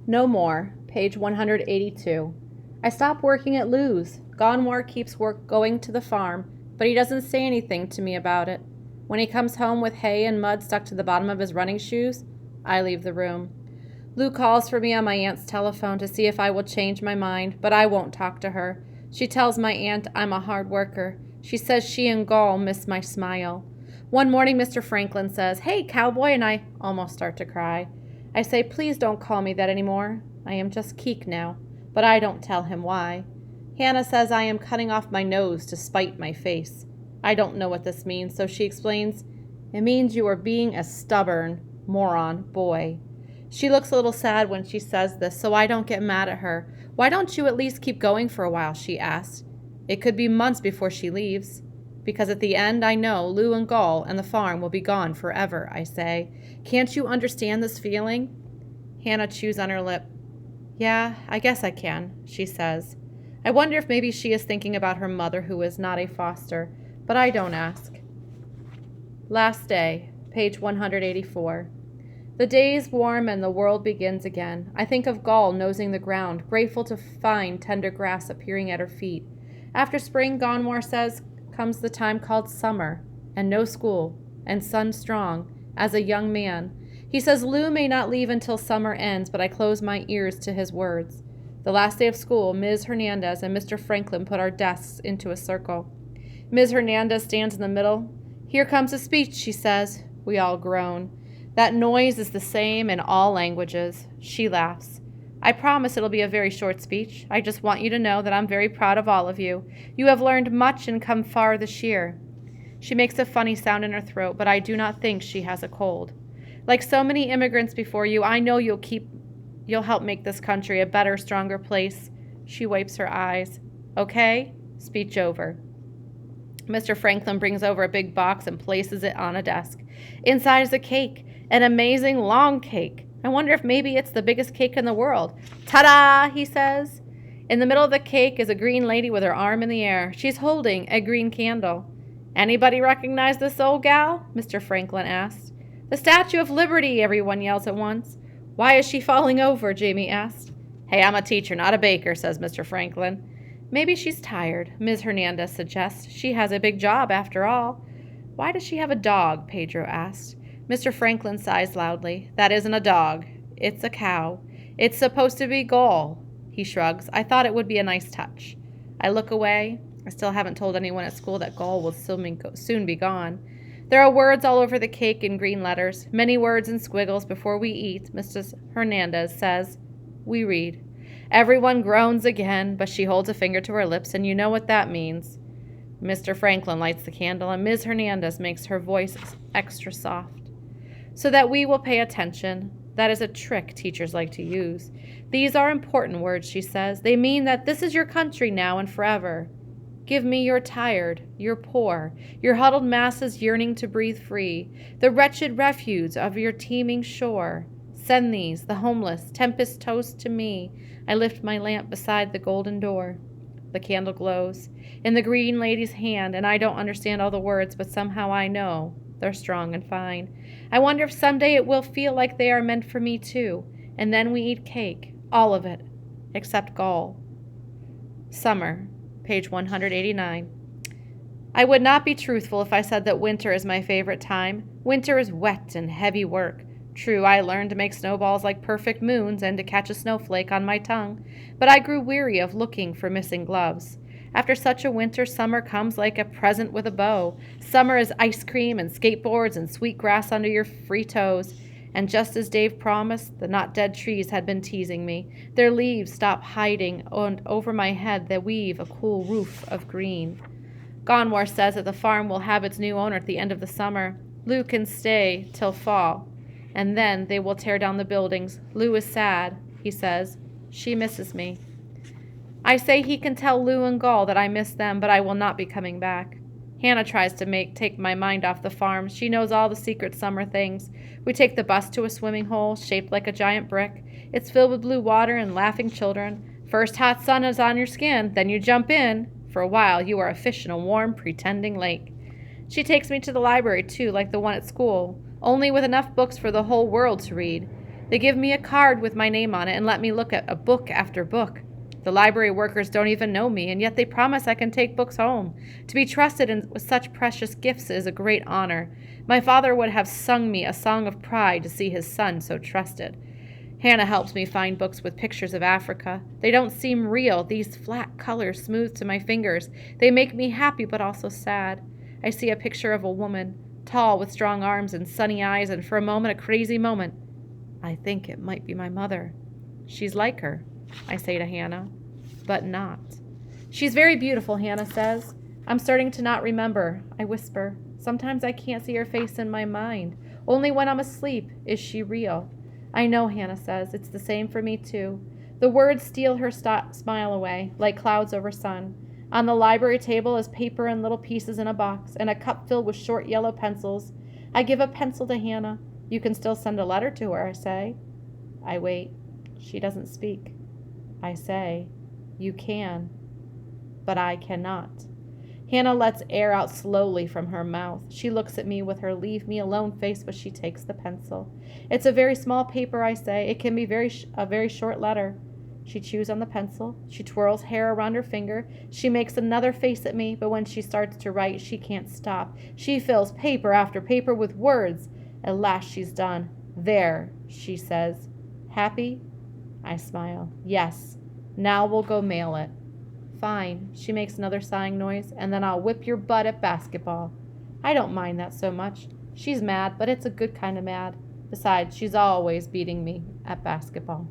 No more. Page 182. I stop working at Lou's. Gonwar keeps going to the farm, but he doesn't say anything to me about it. When he comes home with hay and mud stuck to the bottom of his running shoes, I leave the room. Lou calls for me on my aunt's telephone to see if I will change my mind, but I won't talk to her. She tells my aunt I'm a hard worker. She says she and Gall miss my smile. One morning Mr. Franklin says, "Hey, cowboy," and I almost start to cry. I say, "Please don't call me that anymore. I am just Keek now," but I don't tell him why. Hannah says I am cutting off my nose to spite my face. I don't know what this means, so she explains, "It means you are being a stubborn, moron boy." She looks a little sad when she says this, so I don't get mad at her. "Why don't you at least keep going for a while?" she asks. It could be months before she leaves. "Because at the end I know Lou and Gall and the farm will be gone forever," I say. "Can't you understand this feeling?" Hannah chews on her lip. "Yeah, I guess I can," she says. I wonder if maybe she is thinking about her mother who is not a foster, but I don't ask. Last day, page 184. The day is warm and the world begins again. I think of Gall nosing the ground, grateful to find tender grass appearing at her feet. After spring, Gonwar says, comes the time called summer, and no school, and sun strong, as a young man. He says Lou may not leave until summer ends, but I close my ears to his words. The last day of school, Ms. Hernandez and Mr. Franklin put our desks into a circle. Ms. Hernandez stands in the middle. "Here comes a speech," she says. We all groan. That noise is the same in all languages. She laughs. "I promise it'll be a very short speech. I just want you to know that I'm very proud of all of you. You have learned much and come far this year." She makes a funny sound in her throat, but I do not think she has a cold. "Like so many immigrants before you, I know you'll help make this country a better, stronger place." She wipes her eyes. "Okay?" Speech over. Mr. Franklin brings over a big box and places it on a desk. Inside is a cake, an amazing long cake. I wonder if maybe it's the biggest cake in the world. "Ta-da!" he says. In the middle of the cake is a green lady with her arm in the air. She's holding a green candle. "Anybody recognize this old gal?" Mr. Franklin asks. "The Statue of Liberty," everyone yells at once. "Why is she falling over?" Jamie asks. "Hey, I'm a teacher, not a baker," says Mr. Franklin. "Maybe she's tired," Ms. Hernandez suggests. "She has a big job after all." "Why does she have a dog?" Pedro asks. Mr. Franklin sighs loudly. "That isn't a dog. It's a cow. It's supposed to be Gall." He shrugs. "I thought it would be a nice touch." I look away. I still haven't told anyone at school that Gall will soon be gone. There are words all over the cake in green letters. Many words and squiggles before we eat. Mrs. Hernandez says, "We read." Everyone groans again, but she holds a finger to her lips, and you know what that means. Mr. Franklin lights the candle, and Ms. Hernandez makes her voice extra soft. "So that we will pay attention." That is a trick teachers like to use. "These are important words," she says. "They mean that this is your country now and forever. Give me your tired, your poor, your huddled masses yearning to breathe free, the wretched refuse of your teeming shore. Send these, the homeless, tempest-tossed to me. I lift my lamp beside the golden door." The candle glows in the green lady's hand, and I don't understand all the words, but somehow I know they're strong and fine. I wonder if someday it will feel like they are meant for me too, and then we eat cake, all of it, except Gall. Summer, page 189. I would not be truthful if I said that winter is my favorite time. Winter is wet and heavy work. True, I learned to make snowballs like perfect moons and to catch a snowflake on my tongue, but I grew weary of looking for missing gloves. After such a winter, summer comes like a present with a bow. Summer is ice cream and skateboards and sweet grass under your free toes. And just as Dave promised, the not dead trees had been teasing me. Their leaves stop hiding, and over my head they weave a cool roof of green. Gonwar says that the farm will have its new owner at the end of the summer. Lou can stay till fall, and then they will tear down the buildings. Lou is sad, he says. She misses me. I say he can tell Lou and Gall that I miss them, but I will not be coming back. Hannah tries to take my mind off the farm. She knows all the secret summer things. We take the bus to a swimming hole shaped like a giant brick. It's filled with blue water and laughing children. First hot sun is on your skin, then you jump in. For a while, you are a fish in a warm, pretending lake. She takes me to the library, too, like the one at school, only with enough books for the whole world to read. They give me a card with my name on it and let me look at a book after book. The library workers don't even know me, and yet they promise I can take books home. To be trusted with such precious gifts is a great honor. My father would have sung me a song of pride to see his son so trusted. Hannah helps me find books with pictures of Africa. They don't seem real, these flat colors smoothed to my fingers. They make me happy but also sad. I see a picture of a woman, tall with strong arms and sunny eyes, and for a moment, a crazy moment, I think it might be my mother. She's like her, I say to Hannah, but not. She's very beautiful, Hannah says. I'm starting to not remember, I whisper. Sometimes I can't see her face in my mind. Only when I'm asleep is she real. I know, Hannah says. It's the same for me, too. The words steal her smile away, like clouds over sun. On the library table is paper and little pieces in a box, and a cup filled with short yellow pencils. I give a pencil to Hannah. You can still send a letter to her, I say. I wait. She doesn't speak. I say, you can, but I cannot. Hannah lets air out slowly from her mouth. She looks at me with her leave-me-alone face, but she takes the pencil. It's a very small paper, I say. It can be a very short letter. She chews on the pencil. She twirls hair around her finger. She makes another face at me, but when she starts to write, she can't stop. She fills paper after paper with words. At last she's done. There, she says. Happy? I smile. Yes. Now we'll go mail it. Fine. She makes another sighing noise, and then I'll whip your butt at basketball. I don't mind that so much. She's mad, but it's a good kind of mad. Besides, she's always beating me at basketball.